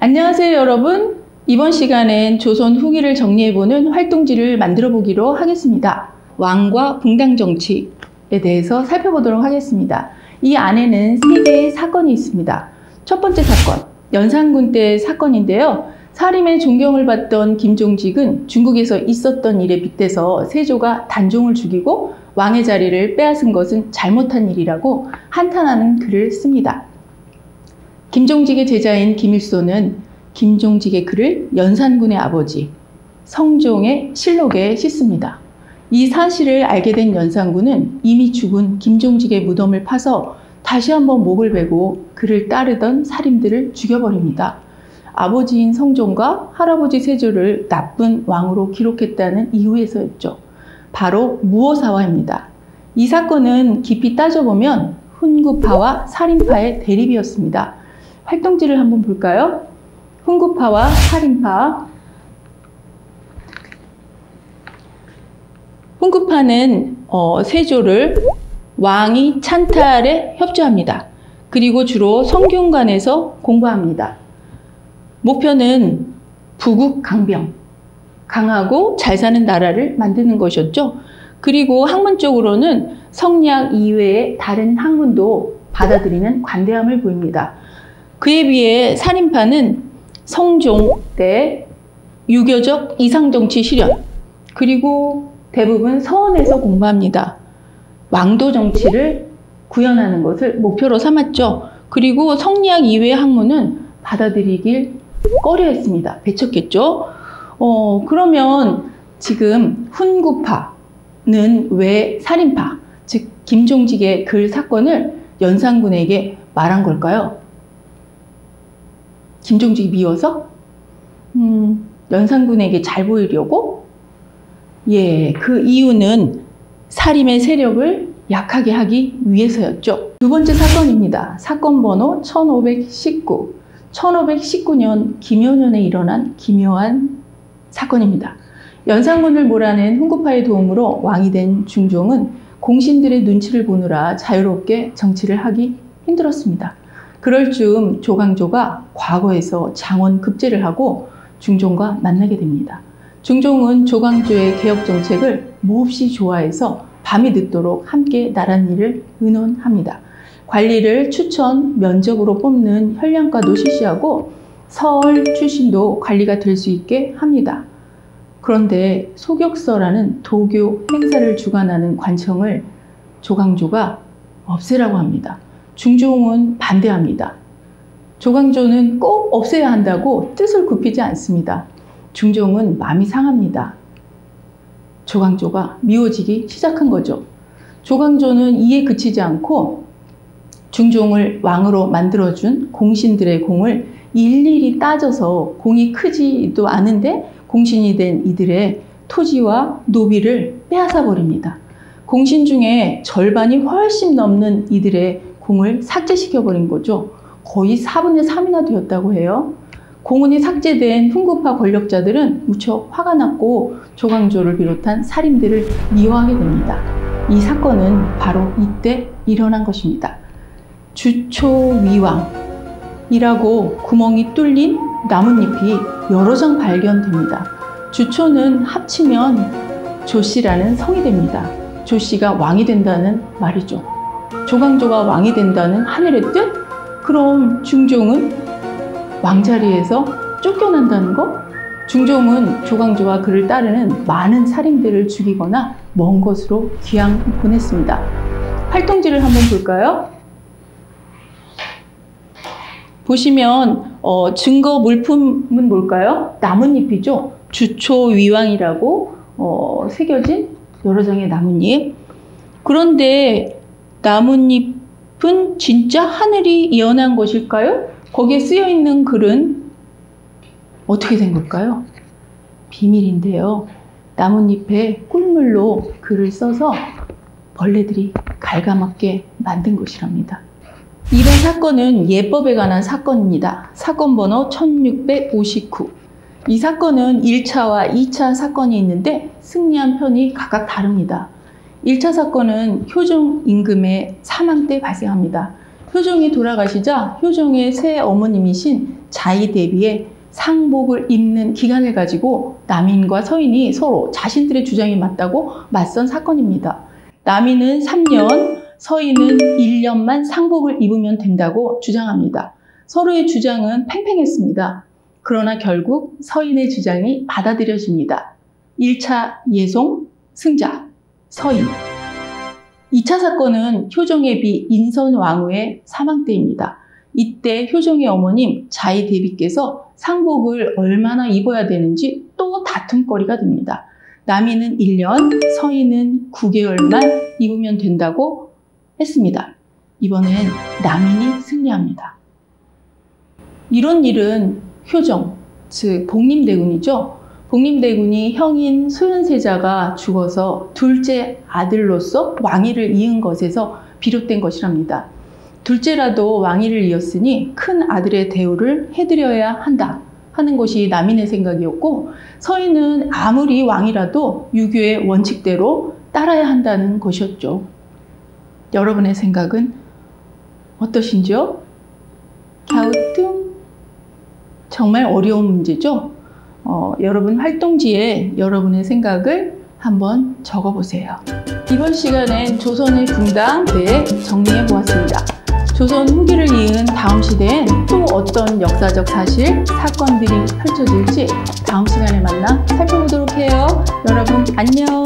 안녕하세요, 여러분. 이번 시간엔 조선 후기를 정리해보는 활동지를 만들어 보기로 하겠습니다. 왕과 붕당 정치에 대해서 살펴보도록 하겠습니다. 이 안에는 3개의 사건이 있습니다. 첫 번째 사건, 연산군 때 사건인데요. 사림의 존경을 받던 김종직은 중국에서 있었던 일에 빗대서 세조가 단종을 죽이고 왕의 자리를 빼앗은 것은 잘못한 일이라고 한탄하는 글을 씁니다. 김종직의 제자인 김일소는 김종직의 글을 연산군의 아버지 성종의 실록에 싣습니다. 이 사실을 알게 된 연산군은 이미 죽은 김종직의 무덤을 파서 다시 한번 목을 베고 그를 따르던 사림들을 죽여버립니다. 아버지인 성종과 할아버지 세조를 나쁜 왕으로 기록했다는 이유에서였죠. 바로 무오사화입니다. 이 사건은 깊이 따져보면 훈구파와 살인파의 대립이었습니다. 활동지를 한번 볼까요? 훈구파와 살인파. 훈구파는 세조를 왕이 찬탈에 협조합니다. 그리고 주로 성균관에서 공부합니다. 목표는 부국 강병, 강하고 잘 사는 나라를 만드는 것이었죠. 그리고 학문적으로는 성리학 이외의 다른 학문도 받아들이는 관대함을 보입니다. 그에 비해 살인파는 성종 때 유교적 이상정치 실현, 그리고 대부분 서원에서 공부합니다. 왕도 정치를 구현하는 것을 목표로 삼았죠. 그리고 성리학 이외의 학문은 받아들이길 꺼려했습니다. 배척했죠. 그러면 지금 훈구파는 왜 살인파, 즉 김종직의 글 사건을 연산군에게 말한 걸까요? 김종직이 미워서? 연산군에게 잘 보이려고? 예, 그 이유는 사림의 세력을 약하게 하기 위해서였죠. 두 번째 사건입니다. 사건 번호 1519. 1519년 김효년에 일어난 기묘한 사건입니다. 연산군을 몰아낸 훈구파의 도움으로 왕이 된 중종은 공신들의 눈치를 보느라 자유롭게 정치를 하기 힘들었습니다. 그럴 즈음 조광조가 과거에서 장원 급제를 하고 중종과 만나게 됩니다. 중종은 조광조의 개혁 정책을 몹시 좋아해서 밤이 늦도록 함께 나란 일을 의논합니다. 관리를 추천, 면접으로 뽑는 현량과도 실시하고 서얼 출신도 관리가 될 수 있게 합니다. 그런데 소격서라는 도교 행사를 주관하는 관청을 조광조가 없애라고 합니다. 중종은 반대합니다. 조광조는 꼭 없애야 한다고 뜻을 굽히지 않습니다. 중종은 마음이 상합니다. 조광조가 미워지기 시작한 거죠. 조광조는 이에 그치지 않고 중종을 왕으로 만들어준 공신들의 공을 일일이 따져서 공이 크지도 않은데 공신이 된 이들의 토지와 노비를 빼앗아 버립니다. 공신 중에 절반이 훨씬 넘는 이들의 공을 삭제시켜버린 거죠. 거의 4분의 3이나 되었다고 해요. 공원이 삭제된 훈구파 권력자들은 무척 화가 났고 조광조를 비롯한 살인들을 미워하게 됩니다. 이 사건은 바로 이때 일어난 것입니다. 주초위왕이라고 구멍이 뚫린 나뭇잎이 여러 장 발견됩니다. 주초는 합치면 조씨라는 성이 됩니다. 조씨가 왕이 된다는 말이죠. 조광조가 왕이 된다는 하늘의 뜻? 그럼 중종은 왕자리에서 쫓겨난다는 거? 중종은 조광조와 그를 따르는 많은 살인들을 죽이거나 먼 곳으로 귀양 보냈습니다. 활동지를 한번 볼까요? 보시면 증거 물품은 뭘까요? 나뭇잎이죠. 주초위왕이라고 새겨진 여러 장의 나뭇잎. 그런데 나뭇잎은 진짜 하늘이 예언한 것일까요? 거기에 쓰여있는 글은 어떻게 된 걸까요? 비밀인데요. 나뭇잎에 꿀물로 글을 써서 벌레들이 갉아먹게 만든 것이랍니다. 이번 사건은 예법에 관한 사건입니다. 사건 번호 1659. 이 사건은 1차와 2차 사건이 있는데 승리한 편이 각각 다릅니다. 1차 사건은 효종 임금의 사망 때 발생합니다. 효종이 돌아가시자 효종의 새 어머님이신 자이대비의 상복을 입는 기간을 가지고 남인과 서인이 서로 자신들의 주장이 맞다고 맞선 사건입니다. 남인은 3년, 서인은 1년만 상복을 입으면 된다고 주장합니다. 서로의 주장은 팽팽했습니다. 그러나 결국 서인의 주장이 받아들여집니다. 1차 예송, 승자, 서인. 2차 사건은 효종의 비 인선왕후의 사망 때입니다. 이때 효종의 어머님 자이대비께서 상복을 얼마나 입어야 되는지 또 다툼거리가 됩니다. 남인은 1년, 서인은 9개월만 입으면 된다고 했습니다. 이번엔 남인이 승리합니다. 이런 일은 효종, 즉 복림대군이죠. 복림대군이 형인 소현세자가 죽어서 둘째 아들로서 왕위를 이은 것에서 비롯된 것이랍니다. 둘째라도 왕위를 이었으니 큰 아들의 대우를 해드려야 한다 하는 것이 남인의 생각이었고, 서인은 아무리 왕이라도 유교의 원칙대로 따라야 한다는 것이었죠. 여러분의 생각은 어떠신지요? 갸우뚱? 정말 어려운 문제죠? 여러분 활동지에 여러분의 생각을 한번 적어보세요. 이번 시간엔 조선의 붕당에 대해 정리해 보았습니다. 조선 후기를 이은 다음 시대엔 또 어떤 역사적 사실, 사건들이 펼쳐질지 다음 시간에 만나 살펴보도록 해요. 여러분 안녕!